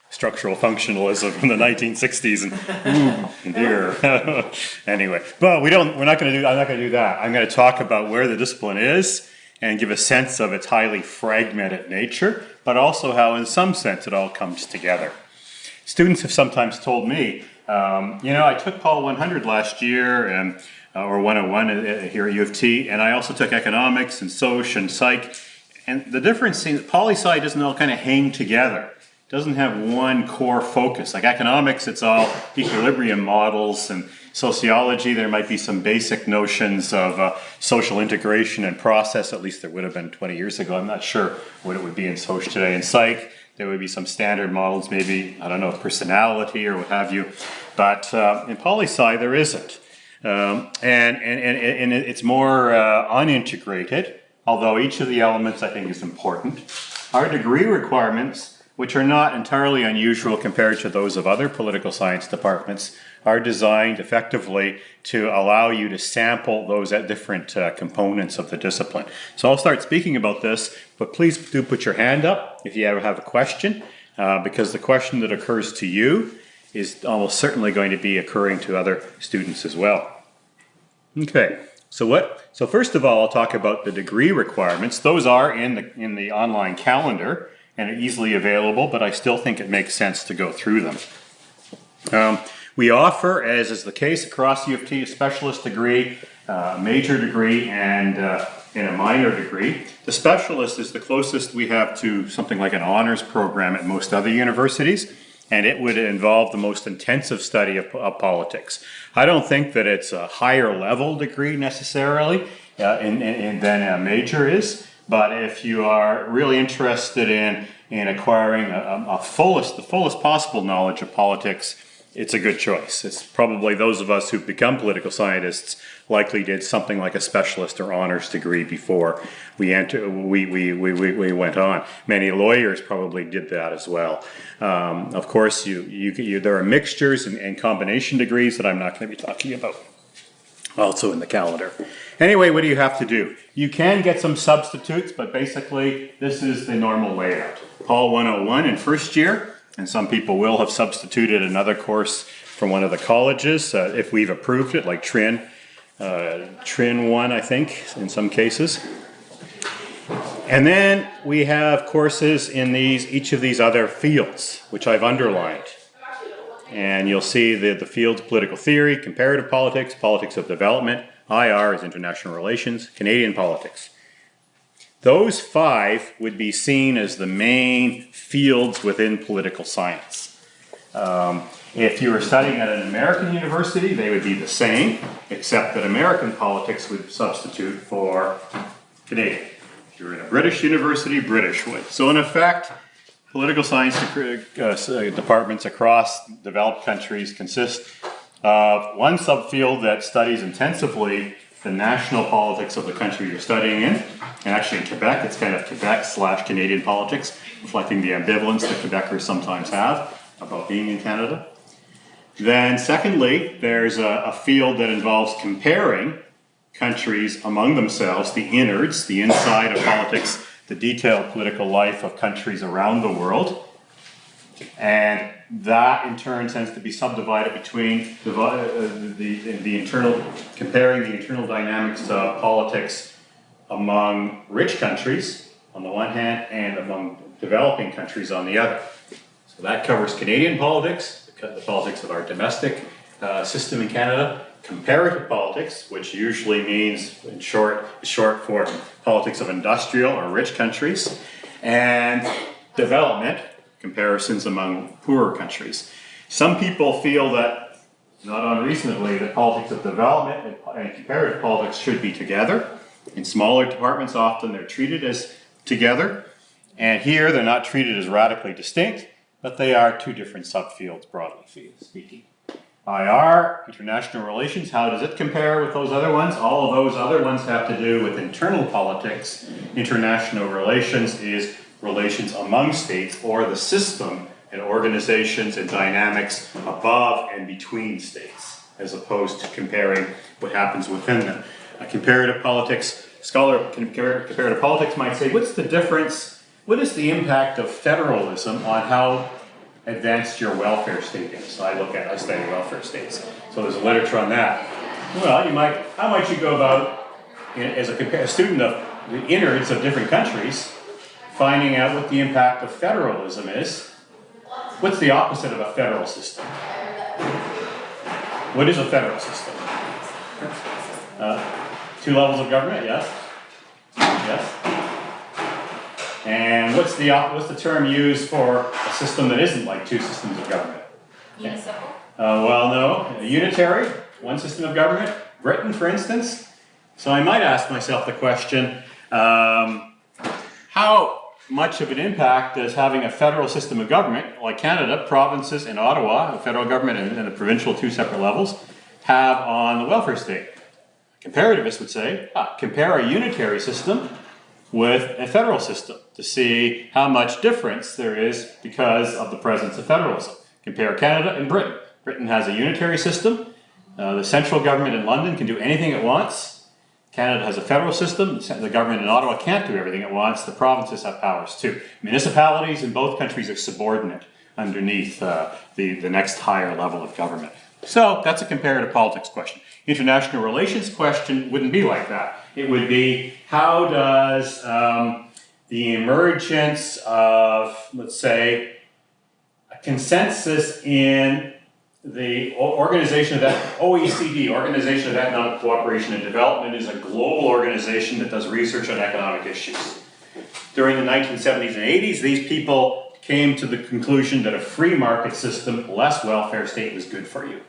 structural functionalism from the 1960s and dear. Anyway, but I'm not going to do that. I'm going to talk about where the discipline is and give a sense of its highly fragmented nature, but also how in some sense it all comes together. Students have sometimes told me, I took Pol 100 last year and or 101 here at U of T, and I also took economics and soc and psych. And the difference is poli-sci doesn't all kind of hang together. It doesn't have one core focus. Like economics, it's all equilibrium models, and sociology, there might be some basic notions of social integration and process, at least there would have been 20 years ago. I'm not sure what it would be in soc today. In psych, there would be some standard models, maybe, I don't know, personality or what have you. But in poli-sci, there isn't. And it's more unintegrated, although each of the elements I think is important. Our degree requirements, which are not entirely unusual compared to those of other political science departments, are designed effectively to allow you to sample those at different components of the discipline. So I'll start speaking about this, but please do put your hand up if you ever have a question, because the question that occurs to you is almost certainly going to be occurring to other students as well. Okay, so first of all, I'll talk about the degree requirements. Those are in the online calendar and are easily available, but I still think it makes sense to go through them. We offer, as is the case across U of T, a specialist degree, major degree, and a minor degree. The specialist is the closest we have to something like an honors program at most other universities, and it would involve the most intensive study of politics. I don't think that it's a higher level degree necessarily than a major is, but if you are really interested in acquiring the fullest possible knowledge of politics, it's a good choice. It's probably those of us who've become political scientists likely did something like a specialist or honors degree before we went on. Many lawyers probably did that as well. Of course, there are mixtures and combination degrees that I'm not going to be talking about, also in the calendar. Anyway, what do you have to do? You can get some substitutes, but basically this is the normal layout. Pol 101 in first year, and some people will have substituted another course from one of the colleges if we've approved it, like Trin 1, I think, in some cases. And then we have courses in each of these other fields, which I've underlined. And you'll see the fields: political theory, comparative politics, politics of development, IR is international relations, Canadian politics. Those 5 would be seen as the main fields within political science. If you were studying at an American university, they would be the same, except that American politics would substitute for Canadian. If you're in a British university, British would. So in effect, political science departments across developed countries consist of one subfield that studies intensively the national politics of the country you're studying in. And actually in Quebec, it's kind of Quebec/Canadian politics, reflecting the ambivalence that Quebecers sometimes have about being in Canada. Then secondly, there's a field that involves comparing countries among themselves, the innards, the inside of politics, the detailed political life of countries around the world. And that in turn tends to be subdivided between the internal, comparing the internal dynamics of politics among rich countries on the one hand and among developing countries on the other. So that covers Canadian politics, the politics of our domestic system in Canada, comparative politics, which usually means in short for politics of industrial or rich countries, and development, comparisons among poorer countries. Some people feel that, not unreasonably, that politics of development and comparative politics should be together. In smaller departments, often they're treated as together, and here they're not treated as radically distinct, but they are 2 different subfields, broadly speaking. IR, international relations, how does it compare with those other ones? All of those other ones have to do with internal politics. International relations is relations among states, or the system and organizations and dynamics above and between states, as opposed to comparing what happens within them. A comparative politics scholar of comparative politics might say, what's the difference, what is the impact of federalism on how advanced your welfare state is. So I study welfare states. So there's literature on that. Well, how might you go about, as a student of the innards of different countries, finding out what the impact of federalism is? What's the opposite of a federal system? What is a federal system? 2 levels of government, yes? Yes. And what's the term used for a system that isn't like 2 systems of government? Municipal. Well, no. Unitary, 1 system of government. Britain, for instance. So I might ask myself the question, how much of an impact does having a federal system of government, like Canada, provinces and Ottawa, a federal government and a provincial, 2 separate levels, have on the welfare state? Comparativists would say, compare a unitary system with a federal system to see how much difference there is because of the presence of federalism. Compare Canada and Britain. Britain has a unitary system. The central government in London can do anything it wants. Canada has a federal system. The government in Ottawa can't do everything it wants. The provinces have powers too. Municipalities in both countries are subordinate underneath the next higher level of government. So that's a comparative politics question. International relations question wouldn't be like that. It would be, how does the emergence of, let's say, a consensus in the organization of that OECD, Organization of Economic Cooperation and Development, is a global organization that does research on economic issues. During the 1970s and 80s, these people came to the conclusion that a free market system, less welfare state, was good for you.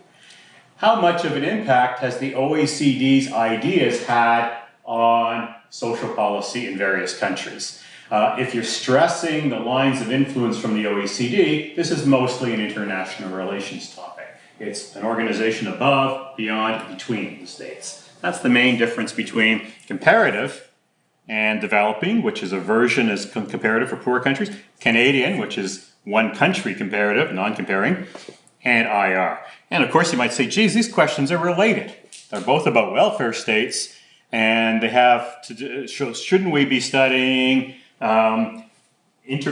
How much of an impact has the OECD's ideas had on social policy in various countries? If you're stressing the lines of influence from the OECD, this is mostly an international relations topic. It's an organization above, beyond, between the states. That's the main difference between comparative and developing, which is a version as comparative for poor countries, Canadian, which is 1 country comparative, non-comparing, and IR. And of course you might say, geez, these questions are related. They're both about welfare states, and they have to, shouldn't we be studying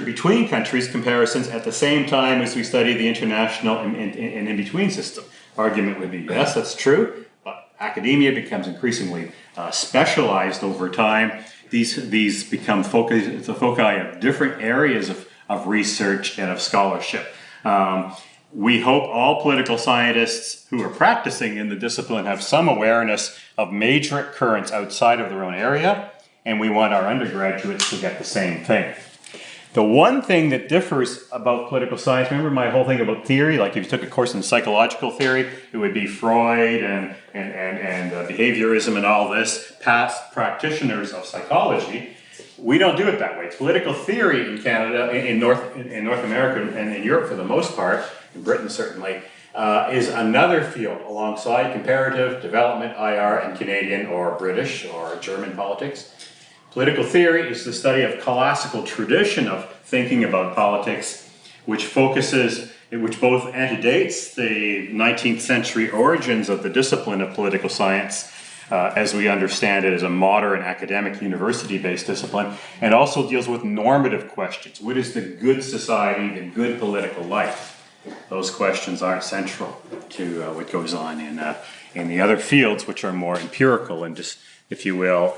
between countries comparisons at the same time as we study the international and in-between system? Argument would be, yes, that's true, but academia becomes increasingly specialized over time. These become the foci of different areas of research and of scholarship. We hope all political scientists who are practicing in the discipline have some awareness of major currents outside of their own area, and we want our undergraduates to get the same thing. The one thing that differs about political science, remember my whole thing about theory, like if you took a course in psychological theory, it would be Freud and behaviorism and all this, past practitioners of psychology. We don't do it that way. Political theory in Canada, in North America and in Europe for the most part, in Britain certainly, is another field alongside comparative, development, IR, and Canadian or British or German politics. Political theory is the study of classical tradition of thinking about politics, which both antedates the 19th century origins of the discipline of political science, as we understand it as a modern academic university-based discipline, and also deals with normative questions. What is the good society, the good political life? Those questions aren't central to what goes on in the other fields, which are more empirical and just, if you will,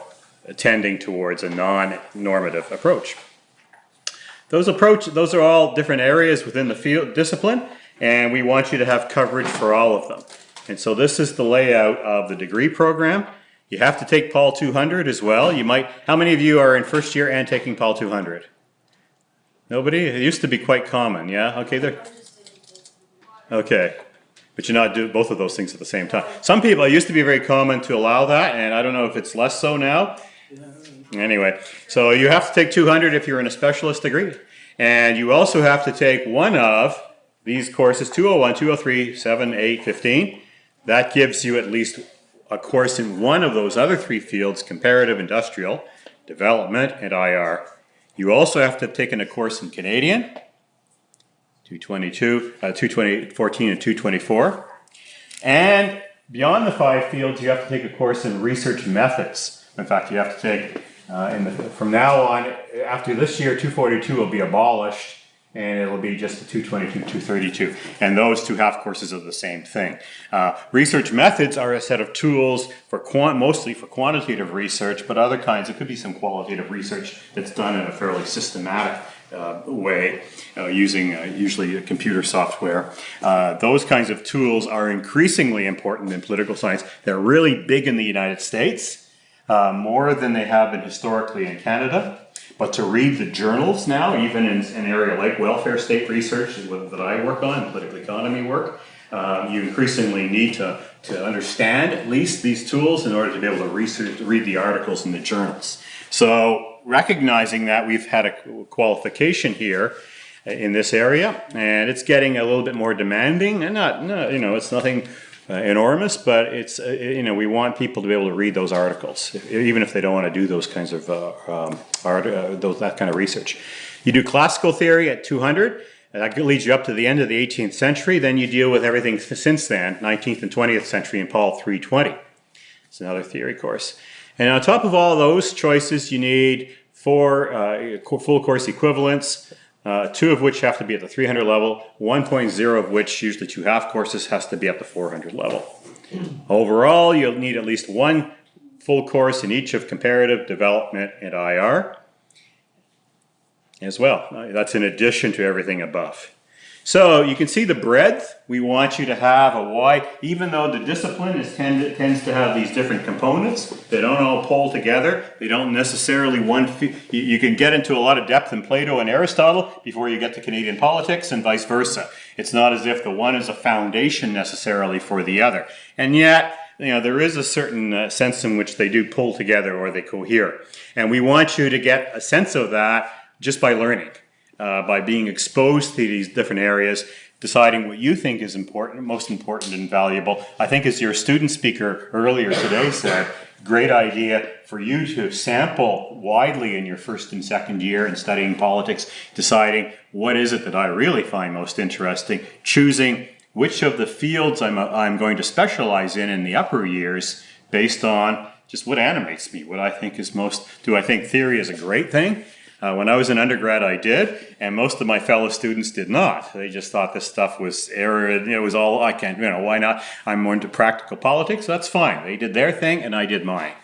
tending towards a non-normative approach. Those are all different areas within the field discipline, and we want you to have coverage for all of them. And so this is the layout of the degree program. You have to take Paul 200 as well. How many of you are in first year and taking Paul 200? Nobody? It used to be quite common, yeah? Okay. But you're not doing both of those things at the same time. Some people, it used to be very common to allow that, and I don't know if it's less so now. Anyway, so you have to take 200 if you're in a specialist degree. And you also have to take one of these courses, 201, 203, 7, 8, 15. That gives you at least a course in one of those other 3 fields, comparative, industrial, development, and IR. You also have to have taken a course in Canadian, 214 and 224. And beyond the 5 fields, you have to take a course in research methods. In fact, you have to take, from now on, after this year, 242 will be abolished, and it'll be just a 222, 232. And those two half courses are the same thing. Research methods are a set of tools for mostly for quantitative research, but other kinds, it could be some qualitative research that's done in a fairly systematic way, using usually a computer software. Those kinds of tools are increasingly important in political science. They're really big in the United States, more than they have been historically in Canada. But to read the journals now, even in an area like welfare state research that I work on, political economy work, you increasingly need to understand at least these tools in order to be able to read the articles in the journals. So recognizing that, we've had a qualification here in this area, and it's getting a little bit more demanding, and it's nothing enormous, but it's we want people to be able to read those articles, even if they don't want to do those kinds of that kind of research. You do classical theory at 200, and that leads you up to the end of the 18th century. Then you deal with everything since then, 19th and 20th century, in Paul 320. It's another theory course. And on top of all those choices, you need 4 full course equivalents. 2 of which have to be at the 300 level, 1.0 of which, usually 2 half courses, has to be at the 400 level. Overall, you'll need at least 1 full course in each of comparative, development, and IR as well. That's in addition to everything above. So you can see the breadth. We want you to have a wide, even though the discipline tends to have these different components, they don't all pull together. They don't necessarily you can get into a lot of depth in Plato and Aristotle before you get to Canadian politics, and vice versa. It's not as if the one is a foundation necessarily for the other. And yet, there is a certain sense in which they do pull together or they cohere. And we want you to get a sense of that just by learning. By being exposed to these different areas, deciding what you think is important, most important and valuable. I think, as your student speaker earlier today said, great idea for you to sample widely in your first and second year in studying politics, deciding what is it that I really find most interesting, choosing which of the fields I'm going to specialize in the upper years based on just what animates me, what I think is most. Do I think theory is a great thing? When I was an undergrad, I did, and most of my fellow students did not. They just thought this stuff was arid. It was all, I can't, why not? I'm more into practical politics. That's fine. They did their thing, and I did mine.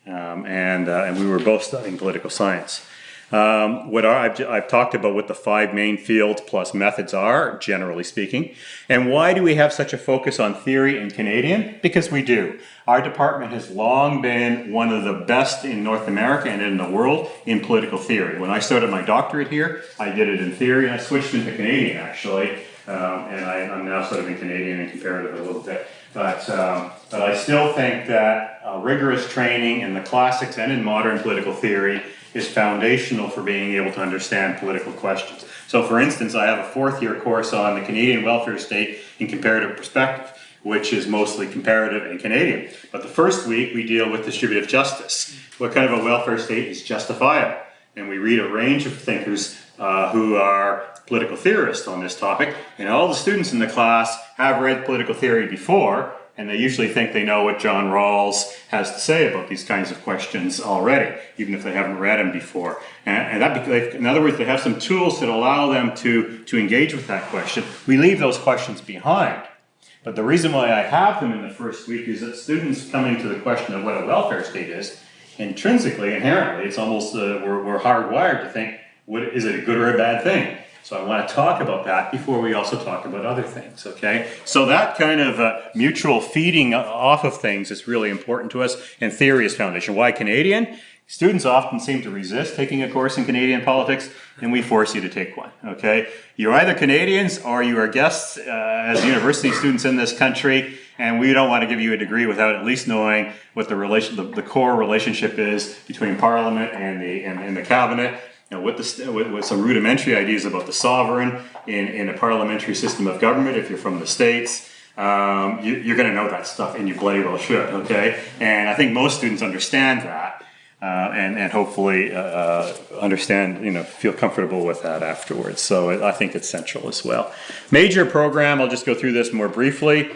And we were both studying political science. I've talked about what the 5 main fields plus methods are, generally speaking. And why do we have such a focus on theory in Canadian? Because we do. Our department has long been one of the best in North America and in the world in political theory. When I started my doctorate here, I did it in theory, and I switched into Canadian, actually. And I'm now studying Canadian and comparative a little bit. But I still think that rigorous training in the classics and in modern political theory is foundational for being able to understand political questions. So, for instance, I have a 4th-year course on the Canadian welfare state in comparative perspective, which is mostly comparative and Canadian. But the first week, we deal with distributive justice. What kind of a welfare state is justifiable? And we read a range of thinkers who are political theorists on this topic, and all the students in the class have read political theory before, and they usually think they know what John Rawls has to say about these kinds of questions already, even if they haven't read him before. And that, in other words, they have some tools that allow them to engage with that question. We leave those questions behind. But the reason why I have them in the first week is that students coming to the question of what a welfare state is, intrinsically, inherently, it's almost, we're hardwired to think, is it a good or a bad thing? So I want to talk about that before we also talk about other things, okay? So that kind of mutual feeding off of things is really important to us, and theory is foundation. Why Canadian? Students often seem to resist taking a course in Canadian politics, and we force you to take one, okay? You're either Canadians or you are guests as university students in this country, and we don't want to give you a degree without at least knowing what the core relationship is between Parliament and the Cabinet. With some rudimentary ideas about the sovereign in a parliamentary system of government, if you're from the States, you're going to know that stuff, and you bloody well should, okay? And I think most students understand that, and hopefully understand, feel comfortable with that afterwards. So I think it's central as well. Major program, I'll just go through this more briefly.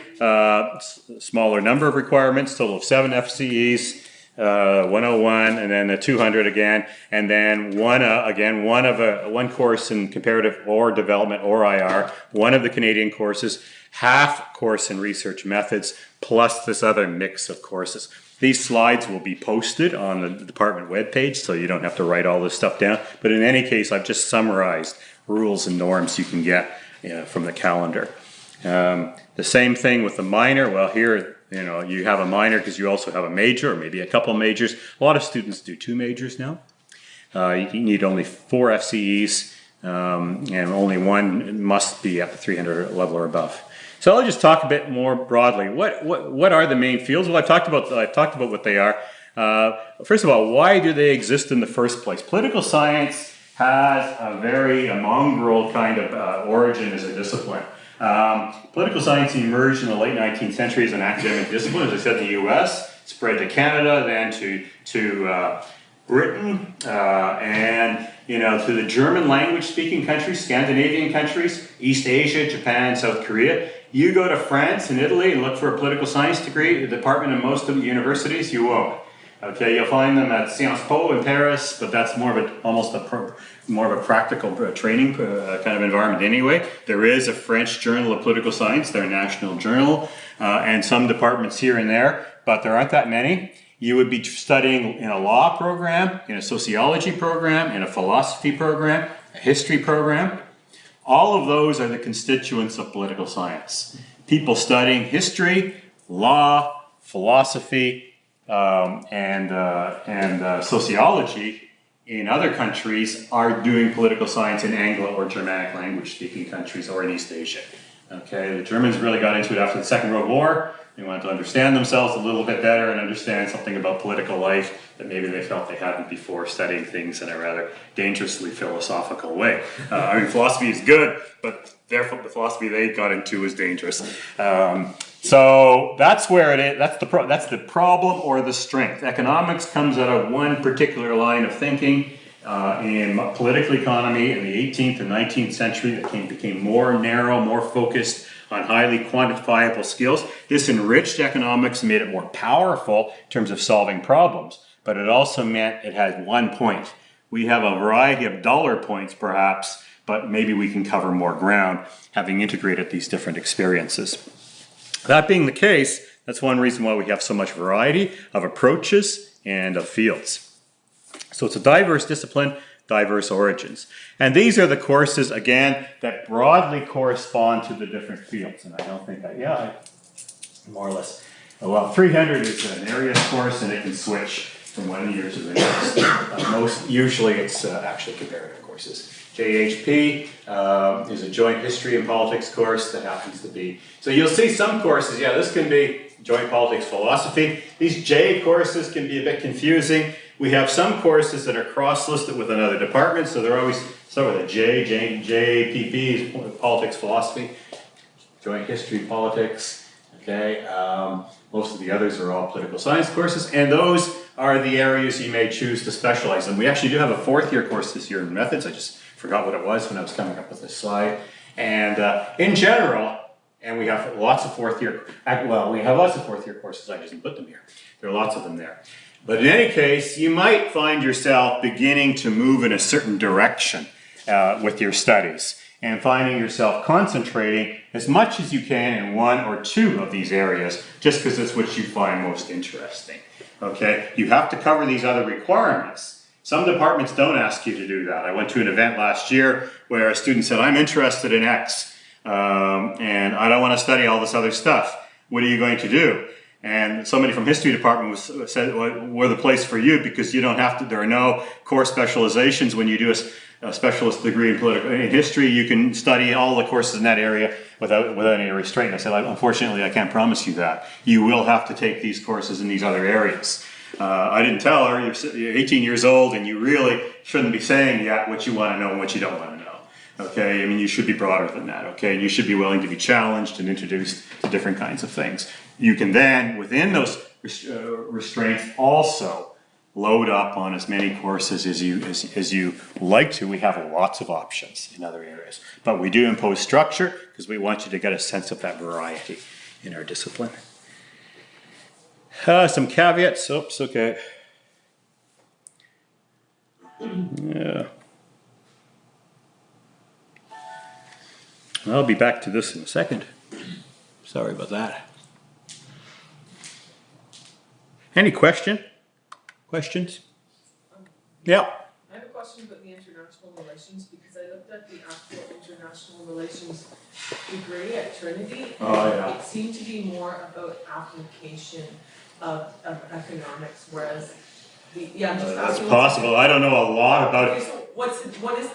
Smaller number of requirements, total of 7 FCEs. 101, and then the 200 again, and then one course in comparative or development or IR, one of the Canadian courses, half course in research methods, plus this other mix of courses. These slides will be posted on the department webpage, so you don't have to write all this stuff down. But in any case, I've just summarized rules and norms you can get from the calendar. The same thing with the minor. Well, here, you have a minor because you also have a major, or maybe a couple majors. A lot of students do 2 majors now. You need only 4 FCEs, and only one must be at the 300 level or above. So I'll just talk a bit more broadly. What are the main fields? Well, I've talked about what they are. First of all, why do they exist in the first place? Political science has a very mongrel kind of origin as a discipline. Political science emerged in the late 19th century as an academic discipline, as I said, in the U.S., spread to Canada, then to Britain, and to the German language-speaking countries, Scandinavian countries, East Asia, Japan, South Korea. You go to France and Italy and look for a political science degree, a department in most of the universities, you won't. Okay, you'll find them at Sciences Po in Paris, but that's more of a practical training kind of environment anyway. There is a French Journal of Political Science, their national journal, and some departments here and there, but there aren't that many. You would be studying in a law program, in a sociology program, in a philosophy program, a history program. All of those are the constituents of political science. People studying history, law, philosophy, and sociology in other countries are doing political science in Anglo or Germanic language-speaking countries or in East Asia. Okay, the Germans really got into it after the Second World War. They wanted to understand themselves a little bit better and understand something about political life that maybe they felt they hadn't before, studying things in a rather dangerously philosophical way. Philosophy is good, but therefore the philosophy they got into was dangerous. So that's where it is. That's the problem or the strength. Economics comes out of one particular line of thinking in political economy in the 18th and 19th century that became more narrow, more focused on highly quantifiable skills. This enriched economics and made it more powerful in terms of solving problems, but it also meant it had one point. We have a variety of dollar points perhaps, but maybe we can cover more ground having integrated these different experiences. That being the case, that's one reason why we have so much variety of approaches and of fields. So it's a diverse discipline, diverse origins. And these are the courses, again, that broadly correspond to the different fields. And I don't think more or less. Well, 300 is an areas course, and it can switch from one year to the next. Usually it's actually comparative courses. JHP is a joint history and politics course that happens to be. So you'll see some courses, this can be joint politics philosophy. These J courses can be a bit confusing. We have some courses that are cross-listed with another department, so they're always start with a JPP is politics philosophy, joint history politics. Okay, most of the others are all political science courses, and those are the areas you may choose to specialize in. We actually do have a 4th year course this year in methods. I just forgot what it was when I was coming up with this slide. And in general, and we have lots of 4th year, we have lots of 4th year courses, I just put them here. There are lots of them there. But in any case, you might find yourself beginning to move in a certain direction with your studies and finding yourself concentrating as much as you can in one or two of these areas just because it's what you find most interesting. Okay, you have to cover these other requirements. Some departments don't ask you to do that. I went to an event last year where a student said, I'm interested in X and I don't want to study all this other stuff. What are you going to do? And somebody from history department said, well, we're the place for you because you don't have to, there are no core specializations when you do a specialist degree in history. You can study all the courses in that area without any restraint. I said, unfortunately, I can't promise you that. You will have to take these courses in these other areas. I didn't tell her, you're 18 years old and you really shouldn't be saying yet what you want to know and what you don't want to know. Okay, I mean, you should be broader than that, okay? And you should be willing to be challenged and introduced to different kinds of things. You can then, within those restraints, also load up on as many courses as you like to. We have lots of options in other areas. But we do impose structure because we want you to get a sense of that variety in our discipline. Some caveats. Oops, okay. Yeah. I'll be back to this in a second. Sorry about that. Any questions? Yeah. I have a question about the international relations because I looked at the actual international relations degree at Trinity. Oh, yeah. It seemed to be more about application of economics, whereas I'm just That's asking. possible. I don't know a lot about Okay, it. so what is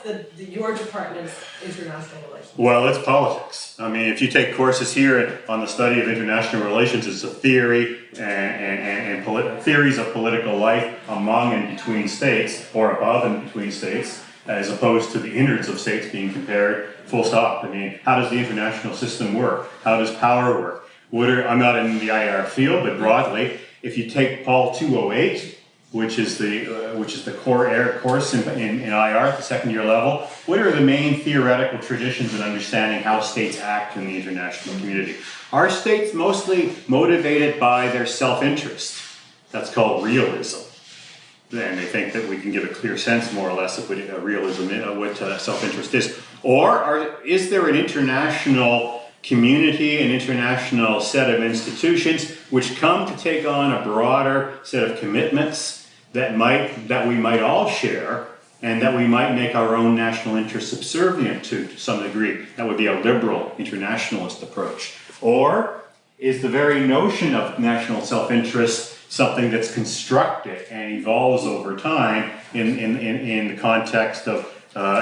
your department's international relations? Well, it's politics. I mean, if you take courses here on the study of international relations, it's a theory and theories of political life among and between states, or above and between states, as opposed to the innards of states being compared, full stop. I mean, how does the international system work? How does power work? I'm not in the IR field, but broadly, if you take Paul 208, which is the core course in IR at the second year level, what are the main theoretical traditions in understanding how states act in the international community? Are states mostly motivated by their self-interest? That's called realism. And they think that we can give a clear sense, more or less, of what realism, what self-interest is. Or is there an international community, an international set of institutions which come to take on a broader set of commitments that we might all share, and that we might make our own national interests subservient to some degree? That would be a liberal internationalist approach. Or is the very notion of national self-interest something that's constructed and evolves over time in the context of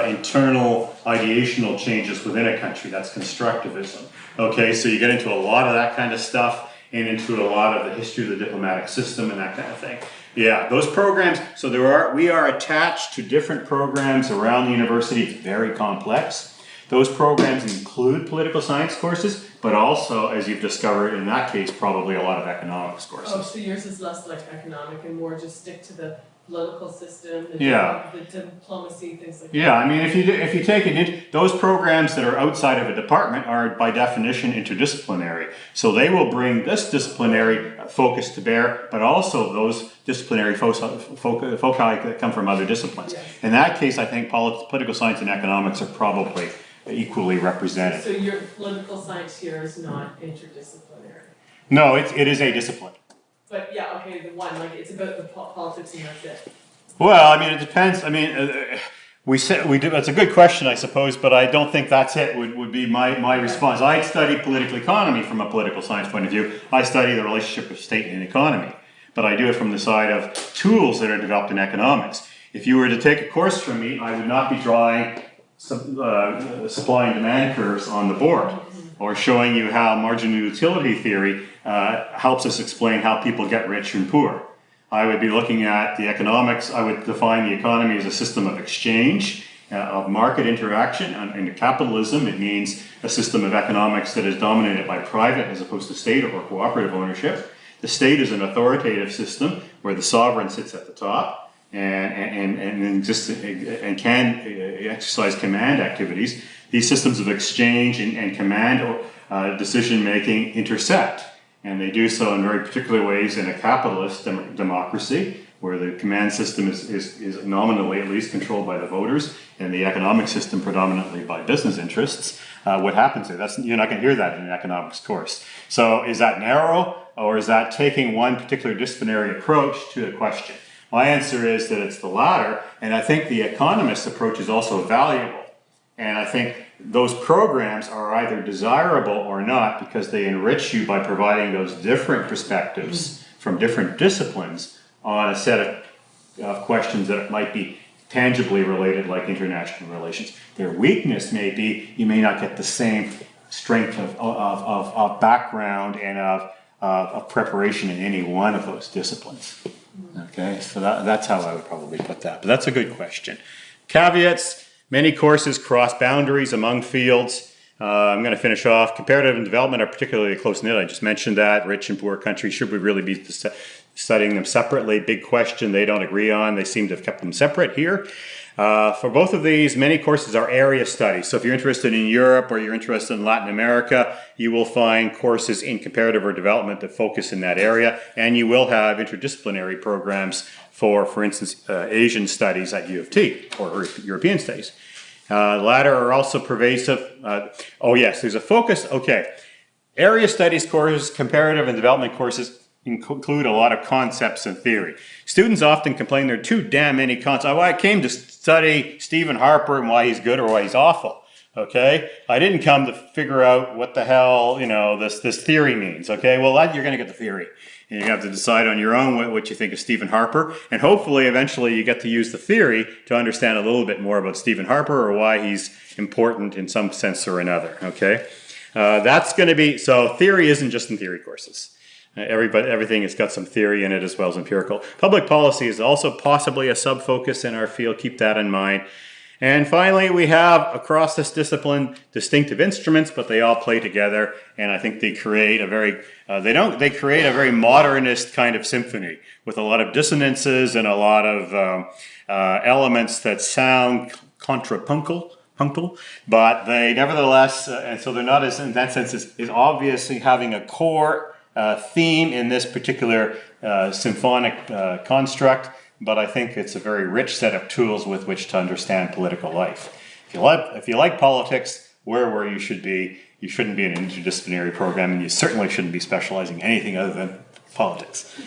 internal ideational changes within a country? That's constructivism. Okay, so you get into a lot of that kind of stuff, and into a lot of the history of the diplomatic system and that kind of thing. Yeah, those programs, so we are attached to different programs around the university. It's very complex. Those programs include political science courses, but also, as you've discovered, in that case, probably a lot of economics courses. Oh, so yours is less like economic and more just stick to the political system, the diplomacy, things like that. Yeah, I mean, if you take it, those programs that are outside of a department are by definition interdisciplinary. So they will bring this disciplinary focus to bear, but also those disciplinary foci that come from other disciplines. Yes. In that case, I think political science and economics are probably equally represented. So your political science here is not interdisciplinary? No, it is a discipline. But yeah, okay, the one, like it's about the politics and that's it. Well, I mean, it depends. I mean, we do. That's a good question, I suppose, but I don't think that's it. Would be my response. I study political economy from a political science point of view. I study the relationship of state and economy, but I do it from the side of tools that are developed in economics. If you were to take a course from me, I would not be drawing supply and demand curves on the board, or showing you how marginal utility theory helps us explain how people get rich and poor. I would be looking at the economics. I would define the economy as a system of exchange, of market interaction. Under capitalism, it means a system of economics that is dominated by private as opposed to state or cooperative ownership. The state is an authoritative system where the sovereign sits at the top and can exercise command activities. These systems of exchange and command or decision making intersect. And they do so in very particular ways in a capitalist democracy, where the command system is nominally at least controlled by the voters, and the economic system predominantly by business interests. What happens there? You're not going to hear that in an economics course. So is that narrow, or is that taking one particular disciplinary approach to a question? My answer is that it's the latter, and I think the economist approach is also valuable. And I think those programs are either desirable or not, because they enrich you by providing those different perspectives from different disciplines on a set of questions that might be tangibly related, like international relations. Their weakness may be you may not get the same strength of background and of preparation in any one of those disciplines. Okay, so that's how I would probably put that. But that's a good question. Caveats. Many courses cross boundaries among fields. I'm going to finish off. Comparative and development are particularly close-knit. I just mentioned that. Rich and poor countries, should we really be studying them separately? Big question they don't agree on. They seem to have kept them separate here. For both of these, many courses are area studies. So if you're interested in Europe or you're interested in Latin America, you will find courses in comparative or development that focus in that area. And you will have interdisciplinary programs for instance, Asian studies at U of T or European studies. The latter are also pervasive. Oh yes, there's a focus. Okay. Area studies courses, comparative and development courses include a lot of concepts and theory. Students often complain there are too damn many concepts. Oh, I came to study Stephen Harper and why he's good or why he's awful. Okay, I didn't come to figure out what the hell this theory means. Okay, well you're going to get the theory. And you have to decide on your own what you think of Stephen Harper, and hopefully eventually you get to use the theory to understand a little bit more about Stephen Harper or why he's important in some sense or another. Okay, that's going to be so. Theory isn't just in theory courses. Everything has got some theory in it as well as empirical. Public policy is also possibly a sub-focus in our field. Keep that in mind. And finally, we have across this discipline distinctive instruments, but they all play together, and I think they create a very they create a very modernist kind of symphony with a lot of dissonances and a lot of elements that sound contrapuntal. But they nevertheless, and so they're not as in that sense is obviously having a core theme in this particular symphonic construct, but I think it's a very rich set of tools with which to understand political life. If you like politics, where you should be, you shouldn't be in an interdisciplinary program, and you certainly shouldn't be specializing in anything other than politics.